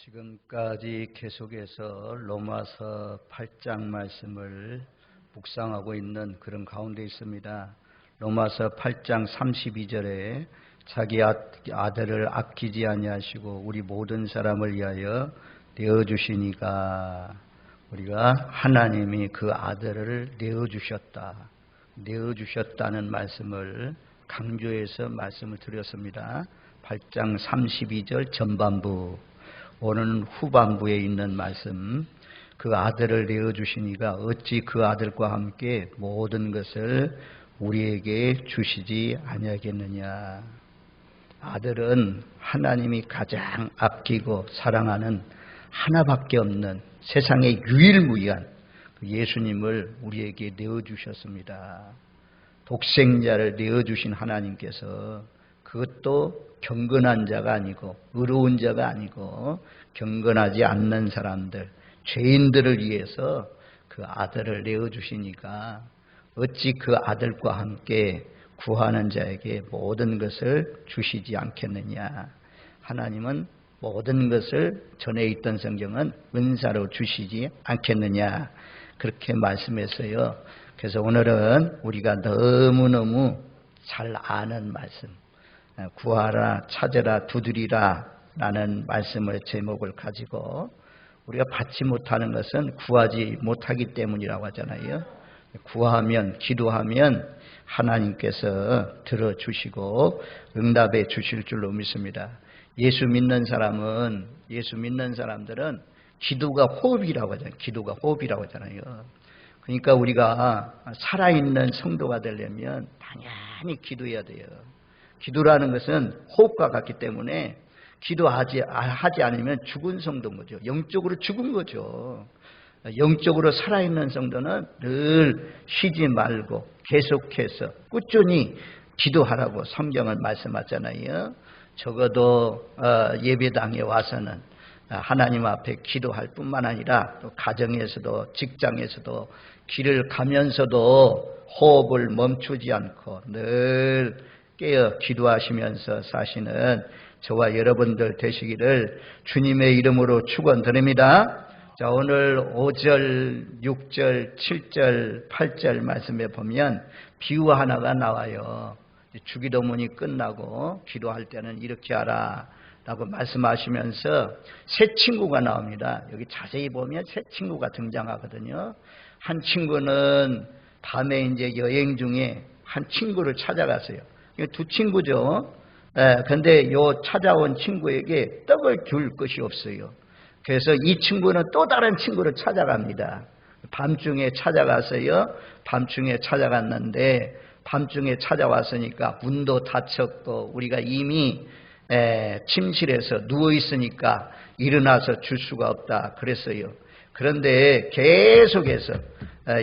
지금까지 계속해서 로마서 8장 말씀을 묵상하고 있는 그런 가운데 있습니다. 로마서 8장 32절에 자기 아들을 아끼지 아니하시고 우리 모든 사람을 위하여 내어주시니까, 우리가 하나님이 그 아들을 내어주셨다는 말씀을 강조해서 말씀을 드렸습니다. 8장 32절 전반부, 오늘 후반부에 있는 말씀, 그 아들을 내어주시니가 어찌 그 아들과 함께 모든 것을 우리에게 주시지 아니하겠느냐. 아들은 하나님이 가장 아끼고 사랑하는 하나밖에 없는 세상의 유일무이한 예수님을 우리에게 내어주셨습니다. 독생자를 내어주신 하나님께서, 그것도 경건한 자가 아니고 의로운 자가 아니고 경건하지 않는 사람들, 죄인들을 위해서 그 아들을 내어주시니까 어찌 그 아들과 함께 구하는 자에게 모든 것을 주시지 않겠느냐. 하나님은 모든 것을, 전에 있던 성경은 은사로 주시지 않겠느냐, 그렇게 말씀했어요. 그래서 오늘은 우리가 너무너무 잘 아는 말씀, 구하라, 찾으라, 두드리라 라는 말씀을 제목을 가지고, 우리가 받지 못하는 것은 구하지 못하기 때문이라고 하잖아요. 구하면, 기도하면 하나님께서 들어주시고 응답해 주실 줄로 믿습니다. 예수 믿는 사람들은 기도가 호흡이라고 하잖아요. 기도가 호흡이라고 하잖아요. 그러니까 우리가 살아있는 성도가 되려면 당연히 기도해야 돼요. 기도라는 것은 호흡과 같기 때문에 기도하지 않으면 죽은 성도인 거죠. 영적으로 죽은 거죠. 영적으로 살아있는 성도는 늘 쉬지 말고 계속해서 꾸준히 기도하라고 성경은 말씀하잖아요. 적어도 예배당에 와서는 하나님 앞에 기도할 뿐만 아니라 또 가정에서도 직장에서도 길을 가면서도 호흡을 멈추지 않고 늘 깨어 기도하시면서 사시는 저와 여러분들 되시기를 주님의 이름으로 축원드립니다. 자, 오늘 5절, 6절, 7절, 8절 말씀에 보면 비유 하나가 나와요. 주기도문이 끝나고 기도할 때는 이렇게 하라 라고 말씀하시면서 새 친구가 나옵니다. 여기 자세히 보면 새 친구가 등장하거든요. 한 친구는 밤에 이제 여행 중에 한 친구를 찾아갔어요. 두 친구죠. 근데 요 찾아온 친구에게 떡을 줄 것이 없어요. 그래서 이 친구는 또 다른 친구를 찾아갑니다. 밤중에 찾아갔어요. 밤중에 찾아갔는데 밤중에 찾아왔으니까 문도 닫혔고 우리가 이미 침실에서 누워있으니까 일어나서 줄 수가 없다 그랬어요. 그런데 계속해서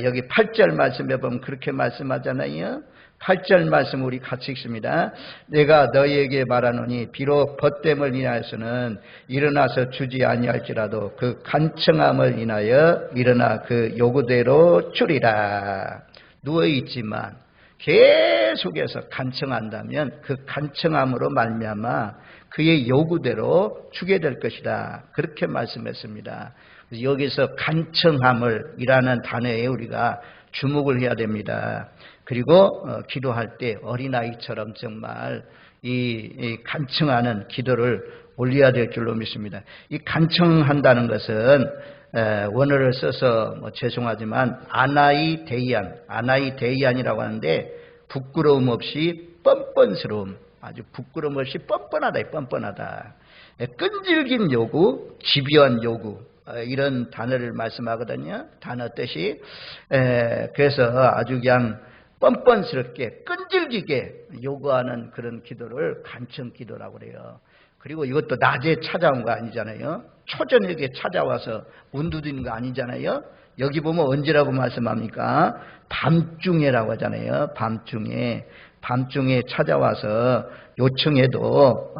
여기 8절 말씀에 보면 그렇게 말씀하잖아요. 8절 말씀 우리 같이 읽습니다. 내가 너희에게 말하노니 비록 벗됨을 인하여서는 일어나서 주지 아니할지라도 그 간청함을 인하여 일어나 그 요구대로 주리라. 누워있지만 계속해서 간청한다면 그 간청함으로 말미암아 그의 요구대로 주게 될 것이다. 그렇게 말씀했습니다. 여기서 간청함을 이라는 단어에 우리가 주목을 해야 됩니다. 그리고 기도할 때 어린아이처럼 정말 이 간청하는 기도를 올려야 될 줄로 믿습니다. 이 간청한다는 것은 원어를 써서 죄송하지만 아나이데이안이라고 하는데 부끄러움 없이 뻔뻔스러움, 아주 부끄러움 없이 뻔뻔하다. 끈질긴 요구, 집요한 요구, 이런 단어를 말씀하거든요. 단어 뜻이. 그래서 아주 그냥 뻔뻔스럽게 끈질기게 요구하는 그런 기도를 간청 기도라고 그래요. 그리고 이것도 낮에 찾아온 거 아니잖아요. 초저녁에 찾아와서 문 두드리는 거 아니잖아요. 여기 보면 언제라고 말씀합니까? 밤중에라고 하잖아요. 밤중에 찾아와서 요청해도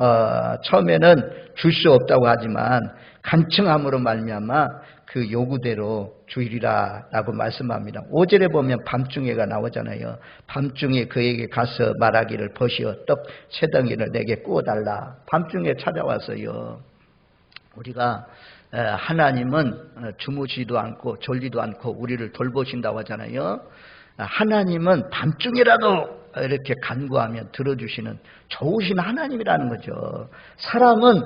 처음에는 줄 수 없다고 하지만 간청함으로 말미암아 그 요구대로 주리라 라고 말씀합니다. 5절에 보면 밤중에가 나오잖아요. 밤중에 그에게 가서 말하기를 버시어 떡 세 덩이를 내게 구워달라. 밤중에 찾아왔어요. 우리가 하나님은 주무시지도 않고 졸지도 않고 우리를 돌보신다고 하잖아요. 하나님은 밤중이라도 이렇게 간구하면 들어주시는 좋으신 하나님이라는 거죠. 사람은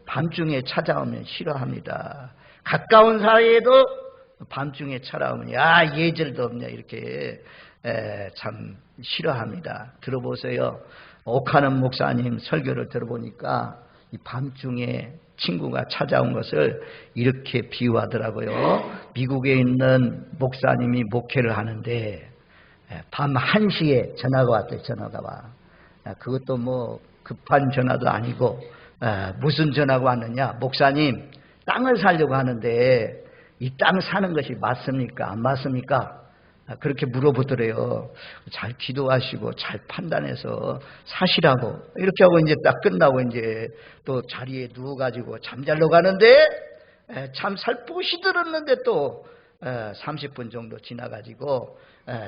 밤중에 찾아오면 싫어합니다. 가까운 사이에도 밤중에 찾아오면 야 예절도 없냐 이렇게 참 싫어합니다. 들어보세요. 옥하는 목사님 설교를 들어보니까 이 밤중에 친구가 찾아온 것을 이렇게 비유하더라고요. 미국에 있는 목사님이 목회를 하는데 밤 1시에 전화가 왔대요. 전화가 와. 그것도 뭐 급한 전화도 아니고 무슨 전화가 왔느냐. 목사님 땅을 사려고 하는데 이 땅 사는 것이 맞습니까? 안 맞습니까? 그렇게 물어보더래요. 잘 기도하시고 잘 판단해서 사시라고. 이렇게 하고 이제 딱 끝나고 이제 또 자리에 누워가지고 잠자러 가는데 참 살포시 들었는데 또 30분 정도 지나가지고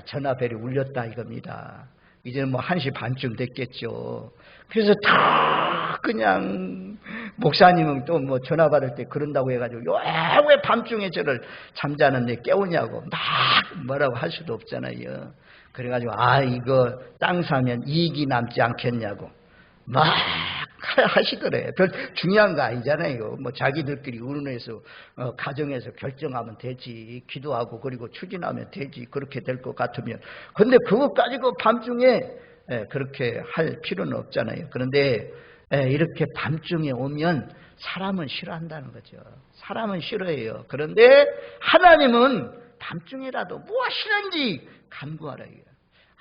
전화벨이 울렸다 이겁니다. 이제는 뭐 1시 반쯤 됐겠죠. 그래서 다 그냥 목사님은 또 뭐 전화 받을 때 그런다고 해가지고 왜 밤중에 저를 잠자는데 깨우냐고 막 뭐라고 할 수도 없잖아요. 그래가지고 이거 땅 사면 이익이 남지 않겠냐고 막 하시더래. 별 중요한 거 아니잖아요. 뭐 자기들끼리 의논해서 가정에서 결정하면 되지. 기도하고 그리고 추진하면 되지. 그렇게 될 것 같으면. 근데 그거 가지고 밤중에 그렇게 할 필요는 없잖아요. 그런데 이렇게 밤중에 오면 사람은 싫어한다는 거죠. 사람은 싫어해요. 그런데 하나님은 밤중이라도 무엇이든지 간구하라.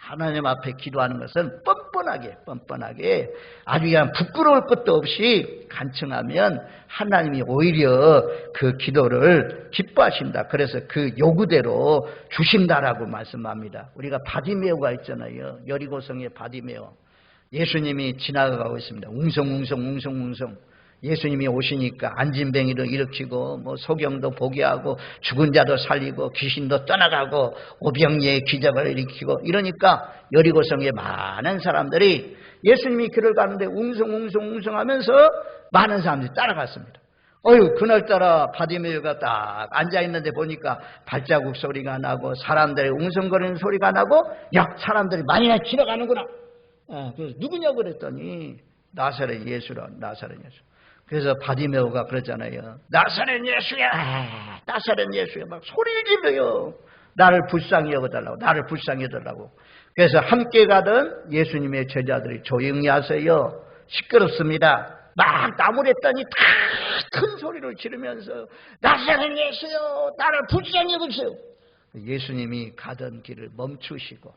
하나님 앞에 기도하는 것은 뻔뻔하게 아주 그냥 부끄러울 것도 없이 간청하면 하나님이 오히려 그 기도를 기뻐하신다. 그래서 그 요구대로 주신다라고 말씀합니다. 우리가 바디메오가 있잖아요. 여리고성의 바디메오. 예수님이 지나가고 있습니다. 웅성웅성 예수님이 오시니까 안진뱅이도 일으키고 뭐 소경도 보게 하고 죽은 자도 살리고 귀신도 떠나가고 오병이의 기적을 일으키고 이러니까 여리고성에 많은 사람들이 예수님이 길을 가는데 웅성웅성 하면서 많은 사람들이 따라갔습니다. 그날따라 바디메오가 딱 앉아있는데 보니까 발자국 소리가 나고 사람들의 웅성거리는 소리가 나고 사람들이 많이 지나가는구나. 그래서 누구냐고 그랬더니 나사렛 예수라. 나사렛 예수. 그래서 바디메오가 그러잖아요. 나사렛 예수야. 나사렛 예수야. 막 소리를 질러요. 나를 불쌍히 여겨달라고. 나를 불쌍히 여겨달라고. 그래서 함께 가던 예수님의 제자들이 조용히 하세요. 시끄럽습니다. 막 나무랬더니 다 큰 소리를 지르면서 나사렛 예수요. 나를 불쌍히 여기세요. 예수님이 가던 길을 멈추시고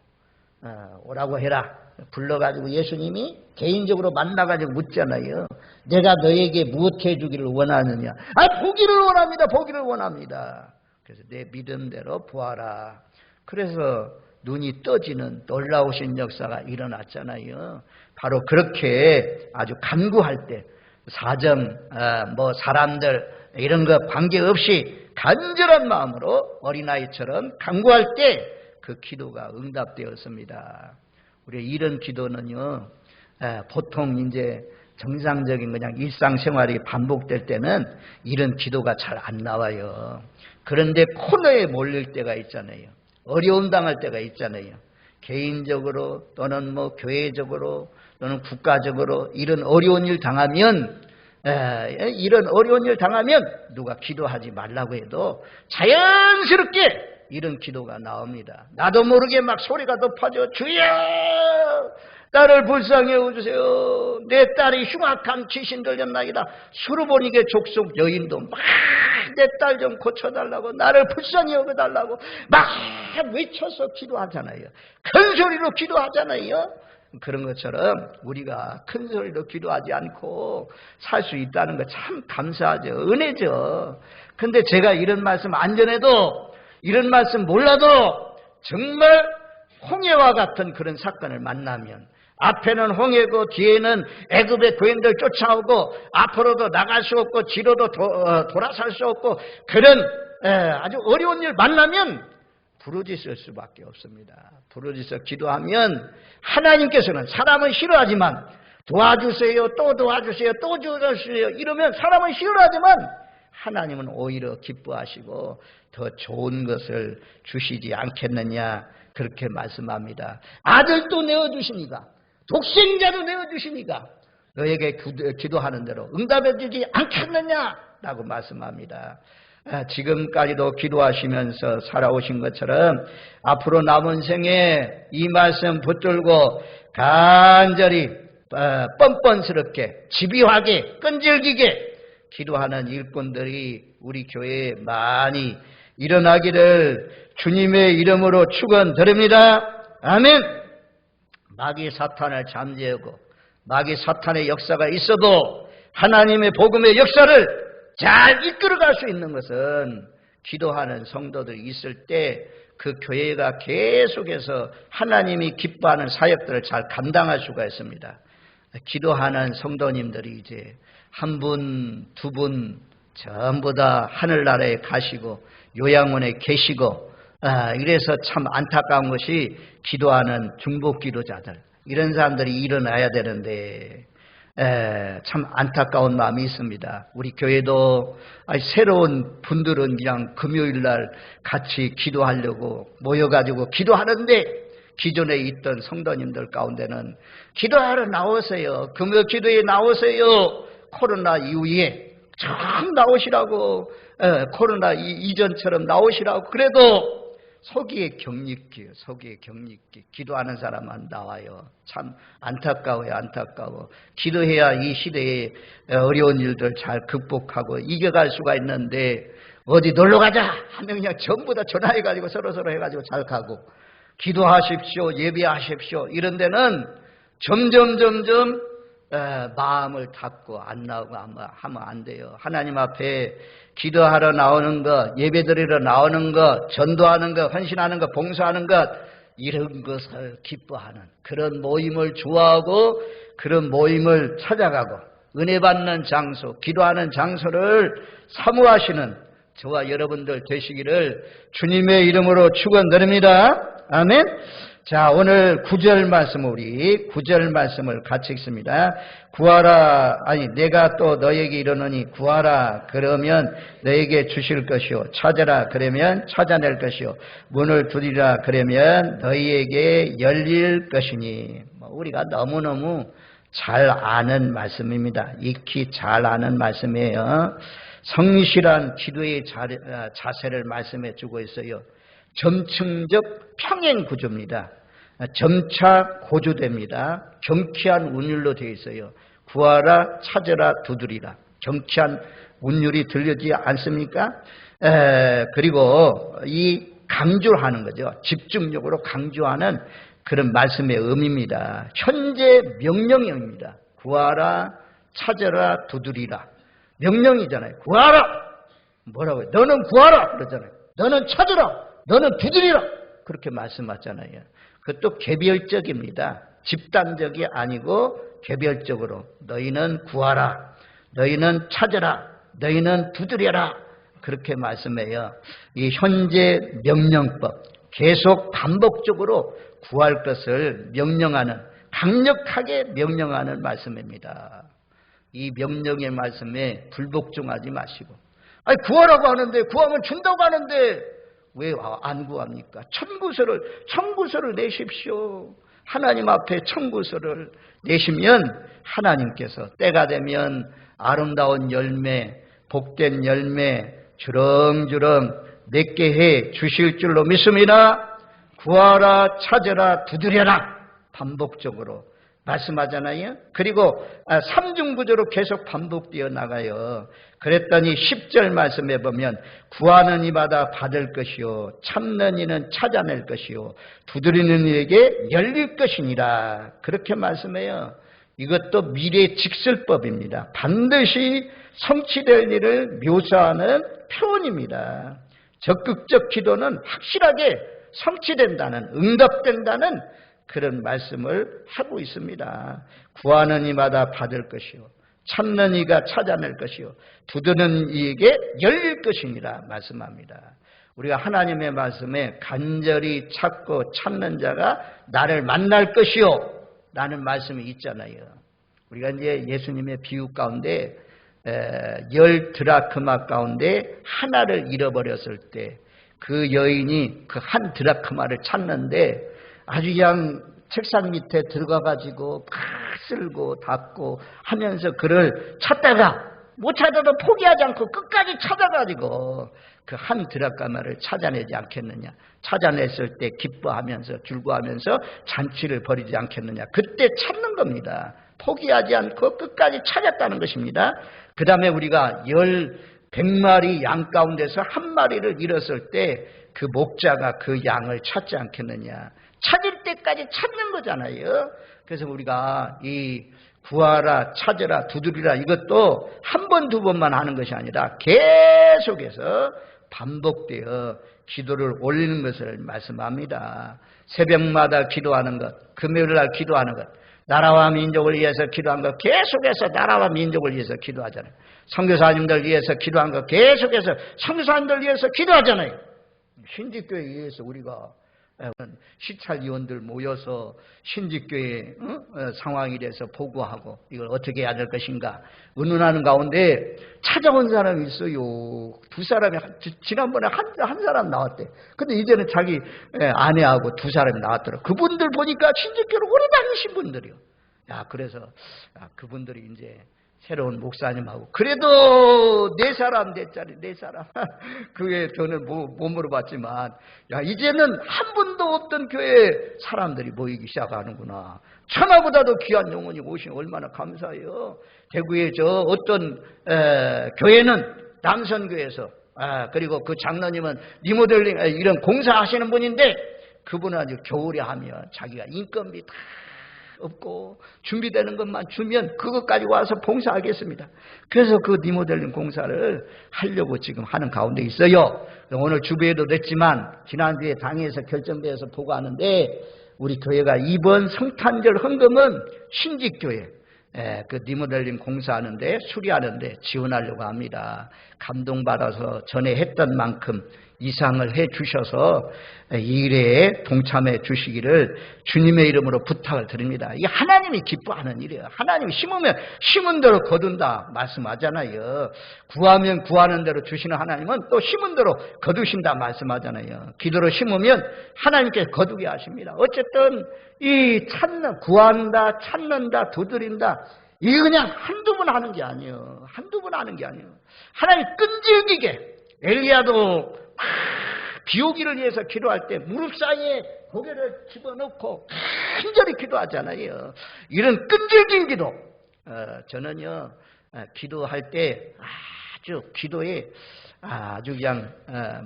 오라고 해라. 불러가지고 예수님이 개인적으로 만나가지고 묻잖아요. 내가 너에게 무엇 해주기를 원하느냐. 보기를 원합니다. 보기를 원합니다. 그래서 내 믿음대로 보아라. 그래서 눈이 떠지는 놀라우신 역사가 일어났잖아요. 바로 그렇게 아주 간구할 때 사정, 사람들 이런 거 관계없이 간절한 마음으로 어린아이처럼 간구할 때 그 기도가 응답되었습니다. 우리 이런 기도는요, 보통 이제 정상적인 그냥 일상생활이 반복될 때는 이런 기도가 잘 안 나와요. 그런데 코너에 몰릴 때가 있잖아요. 어려움 당할 때가 있잖아요. 개인적으로 또는 뭐 교회적으로 또는 국가적으로 이런 어려운 일 당하면 누가 기도하지 말라고 해도 자연스럽게 이런 기도가 나옵니다. 나도 모르게 막 소리가 높아져. 주여 나를 불쌍히 여겨주세요. 내 딸이 흉악한 귀신 들렸나이다. 수르보니게 족속 여인도 막 내 딸 좀 고쳐달라고 나를 불쌍히 여겨달라고 막 외쳐서 기도하잖아요. 큰 소리로 기도하잖아요. 그런 것처럼 우리가 큰 소리로 기도하지 않고 살 수 있다는 거 참 감사하죠. 은혜죠. 근데 제가 이런 말씀 안 전해도 이런 말씀 몰라도 정말 홍해와 같은 그런 사건을 만나면 앞에는 홍해고 뒤에는 애굽의 고인들 쫓아오고 앞으로도 나갈 수 없고 뒤로도 돌아설 수 없고 그런 아주 어려운 일 만나면 부르짖을 수밖에 없습니다. 부르짖어 기도하면 하나님께서는 사람은 싫어하지만 도와주세요, 또 도와주세요, 또 도와주세요 이러면 사람은 싫어하지만 하나님은 오히려 기뻐하시고 더 좋은 것을 주시지 않겠느냐 그렇게 말씀합니다. 아들도 내어주시니까, 독생자도 내어주시니까 너에게 기도하는 대로 응답해 주지 않겠느냐라고 말씀합니다. 지금까지도 기도하시면서 살아오신 것처럼 앞으로 남은 생에 이 말씀 붙들고 간절히 뻔뻔스럽게 집요하게 끈질기게 기도하는 일꾼들이 우리 교회에 많이 일어나기를 주님의 이름으로 축원드립니다. 아멘. 마귀 사탄을 잠재우고 마귀 사탄의 역사가 있어도 하나님의 복음의 역사를 잘 이끌어갈 수 있는 것은 기도하는 성도들이 있을 때 그 교회가 계속해서 하나님이 기뻐하는 사역들을 잘 감당할 수가 있습니다. 기도하는 성도님들이 이제 한 분, 두 분 전부 다 하늘나라에 가시고 요양원에 계시고 이래서 참 안타까운 것이 기도하는 중복 기도자들 이런 사람들이 일어나야 되는데 참 안타까운 마음이 있습니다. 우리 교회도 새로운 분들은 그냥 금요일날 같이 기도하려고 모여가지고 기도하는데 기존에 있던 성도님들 가운데는 기도하러 나오세요. 금요 기도에 나오세요. 코로나 이후에 참 나오시라고 코로나 이전처럼 나오시라고 그래도 속이에 격립기 기도하는 사람만 나와요. 참 안타까워요. 안타까워. 기도해야 이 시대의 어려운 일들 잘 극복하고 이겨갈 수가 있는데 어디 놀러가자 하면 그냥 전부 다 전화해가지고 서로 해가지고 잘 가고 기도하십시오 예배하십시오 이런 데는 점점 마음을 닫고 안 나오고 하면 안 돼요. 하나님 앞에 기도하러 나오는 것, 예배드리러 나오는 것, 전도하는 것, 헌신하는 것, 봉사하는 것 이런 것을 기뻐하는 그런 모임을 좋아하고 그런 모임을 찾아가고 은혜 받는 장소, 기도하는 장소를 사모하시는 저와 여러분들 되시기를 주님의 이름으로 축원드립니다. 아멘. 자, 오늘 9절 말씀 우리 9절 말씀을 같이 읽습니다. 구하라 내가 또 너에게 이르노니 구하라 그러면 너에게 주실 것이요 찾아라 그러면 찾아낼 것이요 문을 두드리라 그러면 너희에게 열릴 것이니 우리가 너무너무 잘 아는 말씀입니다. 익히 잘 아는 말씀이에요. 성실한 기도의 자세를 말씀해 주고 있어요. 점층적 평행 구조입니다. 점차 고조됩니다. 경쾌한 운율로 되어 있어요. 구하라, 찾으라, 두드리라. 경쾌한 운율이 들리지 않습니까? 그리고 이 강조하는 거죠. 집중력으로 강조하는 그런 말씀의 의미입니다. 현재 명령형입니다. 구하라, 찾으라, 두드리라. 명령이잖아요. 구하라! 뭐라고요? 너는 구하라! 그러잖아요. 너는 찾으라! 너는 두드리라! 그렇게 말씀하잖아요. 그것도 개별적입니다. 집단적이 아니고 개별적으로 너희는 구하라, 너희는 찾으라, 너희는 두드려라 그렇게 말씀해요. 이 현재 명령법 계속 반복적으로 구할 것을 명령하는 강력하게 명령하는 말씀입니다. 이 명령의 말씀에 불복종하지 마시고 구하라고 하는데 구하면 준다고 하는데 왜 안 구합니까? 청구서를 내십시오. 하나님 앞에 청구서를 내시면 하나님께서 때가 되면 아름다운 열매, 복된 열매 주렁주렁 맺게 해 주실 줄로 믿습니다. 구하라, 찾으라, 두드려라 반복적으로 말씀하잖아요. 그리고 삼중구조로 계속 반복되어 나가요. 그랬더니 10절 말씀해 보면 구하는 이마다 받을 것이요 찾는 이는 찾아낼 것이요 두드리는 이에게 열릴 것이니라 그렇게 말씀해요. 이것도 미래 직설법입니다. 반드시 성취될 일을 묘사하는 표현입니다. 적극적 기도는 확실하게 성취된다는 응답된다는 그런 말씀을 하고 있습니다. 구하는 이마다 받을 것이요 찾는 이가 찾아낼 것이요 두드리는 이에게 열릴 것이니라 말씀합니다. 우리가 하나님의 말씀에 간절히 찾고 찾는 자가 나를 만날 것이요 라는 말씀이 있잖아요. 우리가 이제 예수님의 비유 가운데 10드라크마 가운데 하나를 잃어버렸을 때 그 여인이 그 한 드라크마를 찾는데 아주 그냥 책상 밑에 들어가가지고 막 쓸고 닦고 하면서 그를 찾다가 못 찾아도 포기하지 않고 끝까지 찾아가지고 그 한 드라크마를 찾아내지 않겠느냐. 찾아냈을 때 기뻐하면서 즐거워하면서 잔치를 벌이지 않겠느냐. 그때 찾는 겁니다. 포기하지 않고 끝까지 찾았다는 것입니다. 그 다음에 우리가 100마리 양 가운데서 한 마리를 잃었을 때 그 목자가 그 양을 찾지 않겠느냐. 찾을 때까지 찾는 거잖아요. 그래서 우리가 이 구하라, 찾으라, 두드리라 이것도 한 번, 두 번만 하는 것이 아니라 계속해서 반복되어 기도를 올리는 것을 말씀합니다. 새벽마다 기도하는 것, 금요일날 기도하는 것, 나라와 민족을 위해서 기도한 것 계속해서 나라와 민족을 위해서 기도하잖아요. 선교사님들 위해서 기도한 것 계속해서 선교사님들 위해서 기도하잖아요. 신직교회에 의해서 우리가 시찰위원들 모여서 신직교회 상황에 대해서 보고하고 이걸 어떻게 해야 될 것인가 의논하는 가운데 찾아온 사람이 있어요. 두 사람이 지난번에 한 사람 나왔대. 근데 이제는 자기 아내하고 두 사람이 나왔더라고. 그분들 보니까 신직교회를 오래 다니신 분들이요. 야, 그래서 그분들이 이제 새로운 목사님하고 그래도 네 사람 그게 저는 못 물어봤지만 야, 이제는 한 분도 없던 교회에 사람들이 모이기 시작하는구나. 천하보다도 귀한 영혼이 오시니 얼마나 감사해요. 대구에 저 어떤 교회는 남선교회에서 그리고 그 장로님은 리모델링 이런 공사하시는 분인데 그분은 아주 겨울에 하면 자기가 인건비 다 없고 준비되는 것만 주면 그것까지 와서 봉사하겠습니다. 그래서 그 리모델링 공사를 하려고 지금 하는 가운데 있어요. 오늘 주부에도 됐지만 지난주에 당에서 결정돼서 보고하는데 우리 교회가 이번 성탄절 헌금은 신직교회 그 리모델링 공사하는데 수리하는데 지원하려고 합니다. 감동받아서 전에 했던 만큼 이상을 해 주셔서 이 일에 동참해 주시기를 주님의 이름으로 부탁을 드립니다. 이게 하나님이 기뻐하는 일이에요. 하나님이 심으면 심은 대로 거둔다 말씀하잖아요. 구하면 구하는 대로 주시는 하나님은 또 심은 대로 거두신다 말씀하잖아요. 기도로 심으면 하나님께 거두게 하십니다. 어쨌든 이 구한다, 찾는다, 두드린다 이게 그냥 한두 번 하는 게 아니에요. 한두 번 하는 게 아니에요. 하나님 끈질기게 엘리야도 비오기를 위해서 기도할 때 무릎 사이에 고개를 집어넣고 간절히 기도하잖아요. 이런 끈질긴 기도. 저는요 기도할 때 아주 기도에 아주 그냥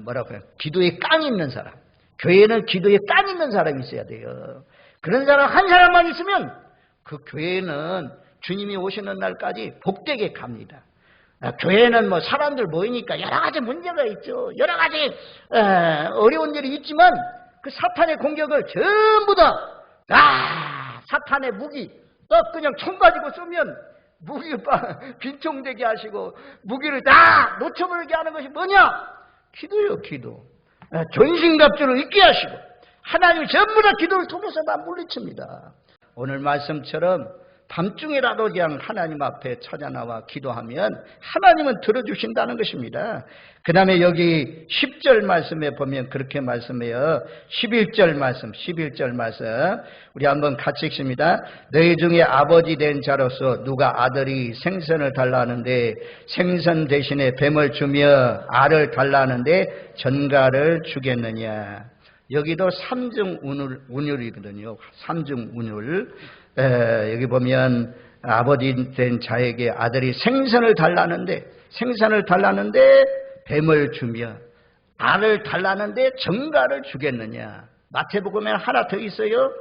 뭐라고 해요? 기도에 깡 있는 사람. 교회는 기도에 깡 있는 사람이 있어야 돼요. 그런 사람 한 사람만 있으면 그 교회는 주님이 오시는 날까지 복되게 갑니다. 교회는 뭐 사람들 모이니까 여러 가지 문제가 있죠. 여러 가지 어려운 일이 있지만 그 사탄의 공격을 전부 다 사탄의 무기 또 그냥 총 가지고 쏘면 무기를 빈총되게 하시고 무기를 다 놓쳐버리게 하는 것이 뭐냐? 기도요, 기도. 전신갑주를 잊게 하시고 하나님이 전부 다 기도를 통해서 다 물리칩니다. 오늘 말씀처럼 밤중에라도 그냥 하나님 앞에 찾아나와 기도하면 하나님은 들어주신다는 것입니다. 그 다음에 여기 10절 말씀에 보면 그렇게 말씀해요. 11절 말씀 우리 한번 같이 읽습니다. 너희 중에 아버지 된 자로서 누가 아들이 생선을 달라는데 생선 대신에 뱀을 주며 알을 달라는데 전갈을 주겠느냐. 여기도 삼중 운율이거든요. 삼중 운율. 여기 보면 아버지 된 자에게 아들이 생선을 달라는데 뱀을 주며 알을 달라는데 전갈을 주겠느냐. 마태복음에 하나 더 있어요.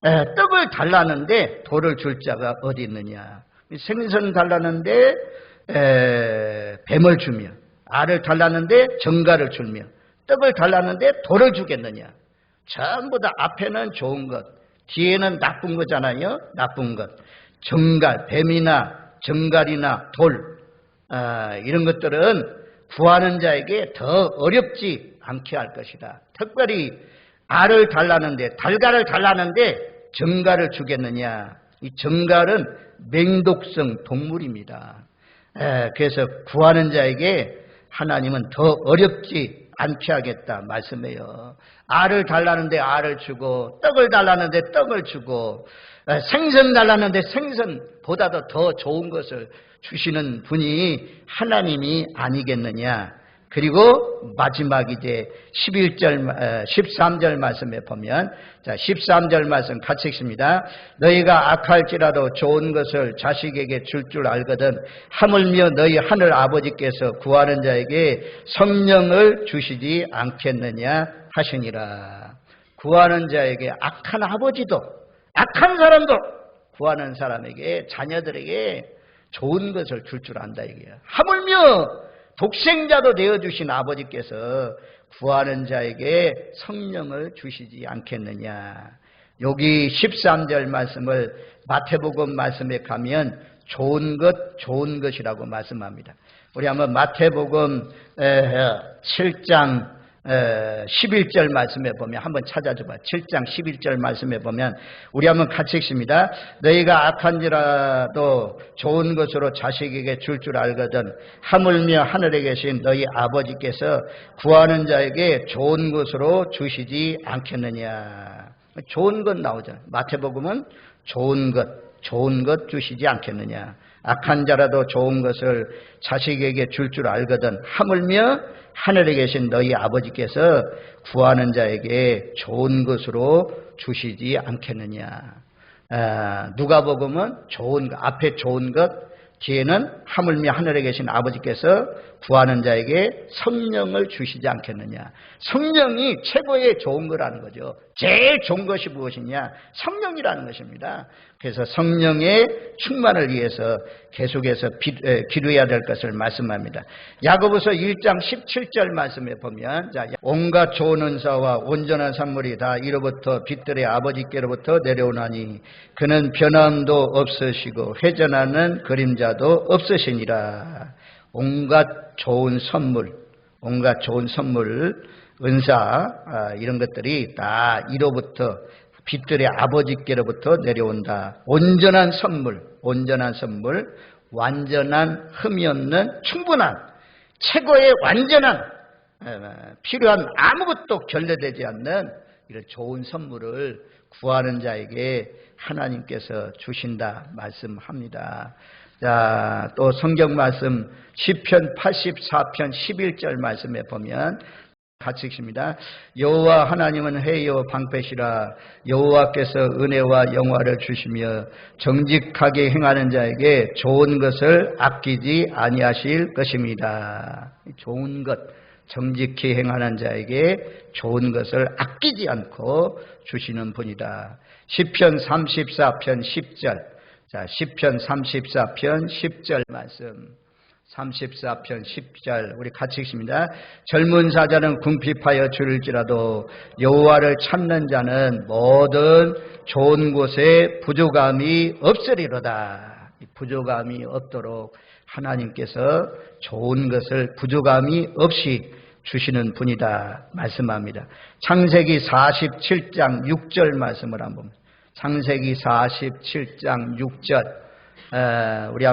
떡을 달라는데 돌을 줄 자가 어디 있느냐. 생선 달라는데 뱀을 주며 알을 달라는데 전갈을 주며 떡을 달라는데 돌을 주겠느냐. 전부 다 앞에는 좋은 것 뒤에는 나쁜 거잖아요. 나쁜 것. 전갈, 뱀이나 전갈이나 돌 이런 것들은 구하는 자에게 더 어렵지 않게 할 것이다. 특별히 알을 달라는데 달걀을 달라는데 전갈을 주겠느냐. 이 정갈은 맹독성 동물입니다. 그래서 구하는 자에게 하나님은 더 어렵지 않게 하겠다 말씀해요. 알을 달라는데 알을 주고, 떡을 달라는데 떡을 주고, 생선 달라는데 생선보다도 더 좋은 것을 주시는 분이 하나님이 아니겠느냐. 그리고 마지막 이제 13절 말씀에 보면, 자, 13절 말씀 같이 읽습니다. 너희가 악할지라도 좋은 것을 자식에게 줄 줄 알거든 하물며 너희 하늘 아버지께서 구하는 자에게 성령을 주시지 않겠느냐 하시니라. 구하는 자에게 악한 아버지도, 악한 사람도 구하는 사람에게, 자녀들에게 좋은 것을 줄 줄 안다 이게요. 하물며 독생자도 되어주신 아버지께서 구하는 자에게 성령을 주시지 않겠느냐. 여기 13절 말씀을 마태복음 말씀에 가면 좋은 것이라고 말씀합니다. 우리 한번 마태복음 7장 11절 말씀에 보면 한번 찾아줘봐. 7장 11절 말씀에 보면 우리 한번 같이 읽습니다. 너희가 악한지라도 좋은 것으로 자식에게 줄 줄 알거든 하물며 하늘에 계신 너희 아버지께서 구하는 자에게 좋은 것으로 주시지 않겠느냐. 좋은 것 나오잖아요. 마태복음은 좋은 것 주시지 않겠느냐. 악한 자라도 좋은 것을 자식에게 줄 줄 알거든 하물며 하늘에 계신 너희 아버지께서 구하는 자에게 좋은 것으로 주시지 않겠느냐. 누가복음은 좋은 것, 앞에 좋은 것, 뒤에는 하물며 하늘에 계신 아버지께서 구하는 자에게 성령을 주시지 않겠느냐. 성령이 최고의 좋은 거라는 거죠. 제일 좋은 것이 무엇이냐? 성령이라는 것입니다. 그래서 성령의 충만을 위해서 계속해서 기도해야 될 것을 말씀합니다. 야고보서 1장 17절 말씀에 보면, 자, 온갖 좋은 은사와 온전한 선물이 다 이로부터 빛들의 아버지께로부터 내려오나니 그는 변함도 없으시고 회전하는 그림자도 없으시니라. 온갖 좋은 선물, 은사, 이런 것들이 다 이로부터 빛들의 아버지께로부터 내려온다. 온전한 선물, 완전한 흠이 없는 충분한, 최고의 완전한, 필요한 아무것도 결례되지 않는 이런 좋은 선물을 구하는 자에게 하나님께서 주신다 말씀합니다. 자, 또 성경 말씀 시편 84편 11절 말씀에 보면 같이 읽습니다. 여호와 하나님은 회의와 방패시라. 여호와께서 은혜와 영화를 주시며 정직하게 행하는 자에게 좋은 것을 아끼지 아니하실 것입니다. 좋은 것, 정직히 행하는 자에게 좋은 것을 아끼지 않고 주시는 분이다. 시편 34편 10절. 자, 시편 34편 10절 말씀. 34편 10절 우리 같이 읽습니다. 젊은 사자는 궁핍하여 줄일지라도 여호와를 찾는 자는 모든 좋은 곳에 부족함이 없으리로다. 부족함이 없도록 하나님께서 좋은 것을 부족함이 없이 주시는 분이다 말씀합니다. 창세기 47장 6절 말씀을 한번, 창세기 47장 6절 우리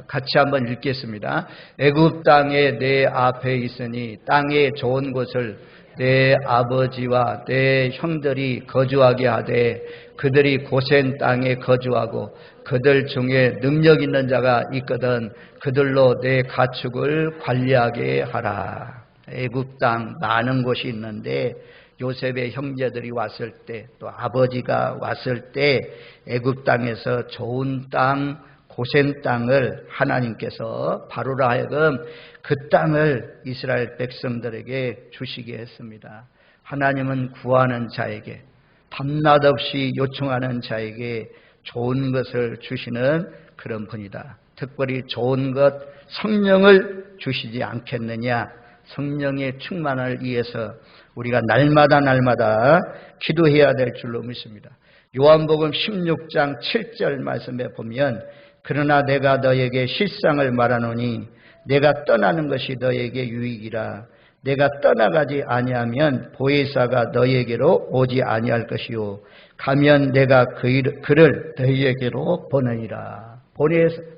같이 한번 읽겠습니다. 애굽 땅에 내 앞에 있으니 땅의 좋은 곳을 내 아버지와 내 형들이 거주하게 하되 그들이 고센 땅에 거주하고 그들 중에 능력 있는 자가 있거든 그들로 내 가축을 관리하게 하라. 애굽 땅 많은 곳이 있는데 요셉의 형제들이 왔을 때, 또 아버지가 왔을 때 애굽 땅에서 좋은 땅, 고센 땅을 하나님께서 바로라 하여금 그 땅을 이스라엘 백성들에게 주시게 했습니다. 하나님은 구하는 자에게, 밤낮 없이 요청하는 자에게 좋은 것을 주시는 그런 분이다. 특별히 좋은 것, 성령을 주시지 않겠느냐. 성령의 충만을 위해서 우리가 날마다 기도해야 될 줄로 믿습니다. 요한복음 16장 7절 말씀에 보면 그러나 내가 너에게 실상을 말하노니 내가 떠나는 것이 너에게 유익이라 내가 떠나가지 아니하면 보혜사가 너희에게로 오지 아니할 것이요 가면 내가 그를 너희에게로 보내리라.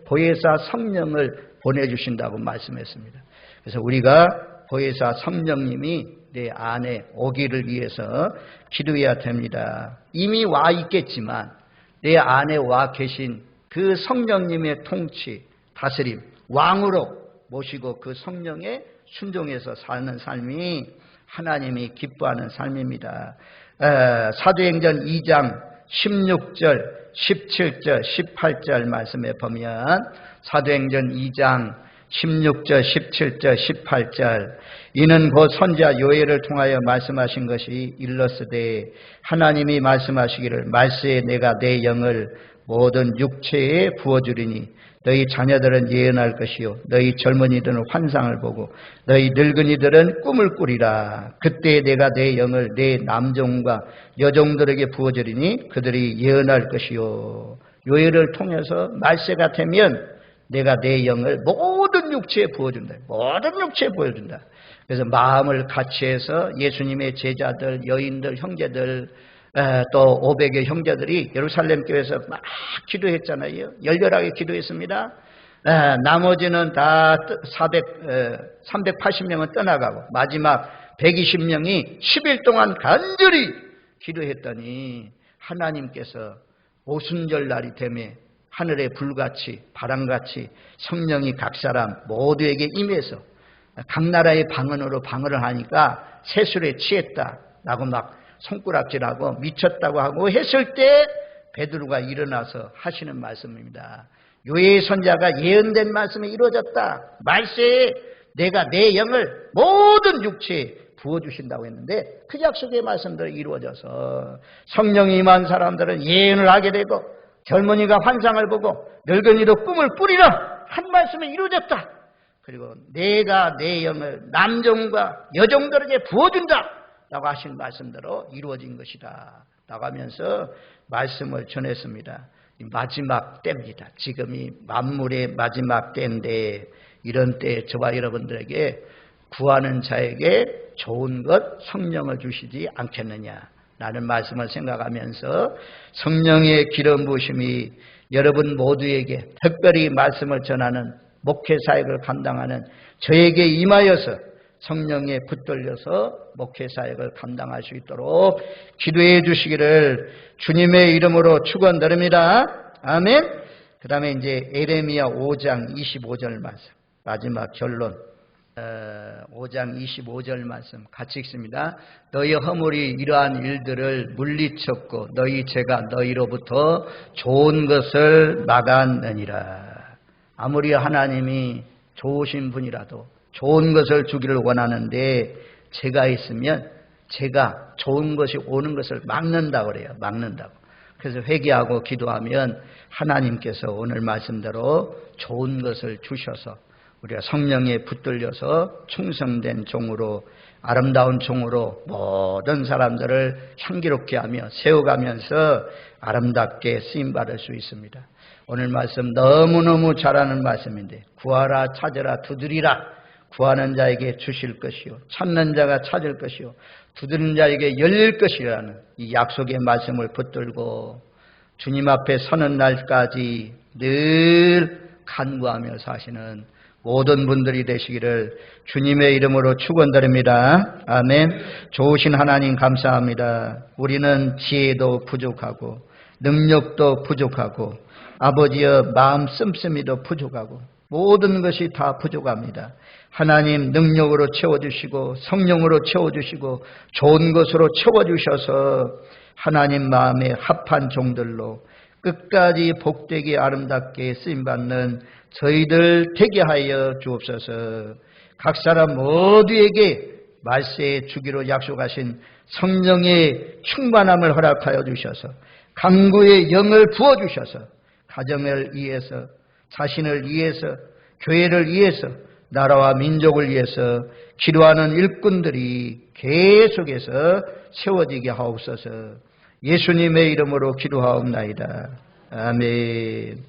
보혜사 성령을 보내주신다고 말씀했습니다. 그래서 우리가 보혜사 성령님이 내 안에 오기를 위해서 기도해야 됩니다. 이미 와 있겠지만 내 안에 와 계신 그 성령님의 통치, 다스림, 왕으로 모시고 그 성령에 순종해서 사는 삶이 하나님이 기뻐하는 삶입니다. 사도행전 2장 16절, 17절, 18절 말씀에 보면 사도행전 2장 16절, 17절, 18절 이는 곧 선지자 요엘을 통하여 말씀하신 것이 일렀으되 하나님이 말씀하시기를 말세에 내가 내 영을 모든 육체에 부어주리니 너희 자녀들은 예언할 것이요 너희 젊은이들은 환상을 보고 너희 늙은이들은 꿈을 꾸리라. 그때 내가 내 영을 내 남종과 여종들에게 부어주리니 그들이 예언할 것이요. 요엘을 통해서 말세가 되면 내가 내 영을 모든 육체에 부어준다. 모든 육체에 부어준다. 그래서 마음을 같이 해서 예수님의 제자들, 여인들, 형제들 또 500의 형제들이 예루살렘 교회에서 막 기도했잖아요. 열렬하게 기도했습니다. 나머지는 다 380명은 떠나가고 마지막 120명이 10일 동안 간절히 기도했더니 하나님께서 오순절 날이 되매 하늘의 불같이 바람같이 성령이 각 사람 모두에게 임해서 각 나라의 방언으로 방언을 하니까 세술에 취했다라고 막 손가락질하고 미쳤다고 하고 했을 때 베드로가 일어나서 하시는 말씀입니다. 요엘 선지자가 예언된 말씀이 이루어졌다. 말세에 내가 내 영을 모든 육체에 부어주신다고 했는데 그 약속의 말씀들이 이루어져서 성령이 임한 사람들은 예언을 하게 되고 젊은이가 환상을 보고 늙은이도 꿈을 꾸리라 한 말씀이 이루어졌다. 그리고 내가 내 영을 남종과 여종들에게 부어준다 라고 하신 말씀대로 이루어진 것이다 라고 하면서 말씀을 전했습니다. 마지막 때입니다. 지금이 만물의 마지막 때인데 이런 때에 저와 여러분들에게 구하는 자에게 좋은 것 성령을 주시지 않겠느냐 라는 말씀을 생각하면서 성령의 기름 부으심이 여러분 모두에게 특별히 말씀을 전하는 목회 사역을 감당하는 저에게 임하여서 성령에 붙들려서 목회 사역을 감당할 수 있도록 기도해 주시기를 주님의 이름으로 축원드립니다. 아멘. 그 다음에 이제 에레미야 5장 25절 말씀 마지막 결론 5장 25절 말씀 같이 읽습니다. 너희 허물이 이러한 일들을 물리쳤고 너희 죄가 너희로부터 좋은 것을 막았느니라. 아무리 하나님이 좋으신 분이라도 좋은 것을 주기를 원하는데 죄가 있으면 죄가 좋은 것이 오는 것을 막는다고 그래요. 막는다고. 그래서 회개하고 기도하면 하나님께서 오늘 말씀대로 좋은 것을 주셔서 우리가 성령에 붙들려서 충성된 종으로 아름다운 종으로 모든 사람들을 향기롭게 하며 세워가면서 아름답게 쓰임받을 수 있습니다. 오늘 말씀 너무너무 잘하는 말씀인데 구하라 찾으라 두드리라 구하는 자에게 주실 것이요 찾는 자가 찾을 것이요 두드리는 자에게 열릴 것이라는 이 약속의 말씀을 붙들고 주님 앞에 서는 날까지 늘 간구하며 사시는 모든 분들이 되시기를 주님의 이름으로 축원드립니다. 아멘. 좋으신 하나님 감사합니다. 우리는 지혜도 부족하고 능력도 부족하고 아버지의 마음 씀씀이도 부족하고 모든 것이 다 부족합니다. 하나님 능력으로 채워주시고 성령으로 채워주시고 좋은 것으로 채워주셔서 하나님 마음에 합한 종들로 끝까지 복되게 아름답게 쓰임받는 저희들 되게 하여 주옵소서. 각 사람 모두에게 말세에 주기로 약속하신 성령의 충만함을 허락하여 주셔서 강구의 영을 부어주셔서 가정을 위해서 자신을 위해서 교회를 위해서 나라와 민족을 위해서 기도하는 일꾼들이 계속해서 세워지게 하옵소서. 예수님의 이름으로 기도하옵나이다. 아멘.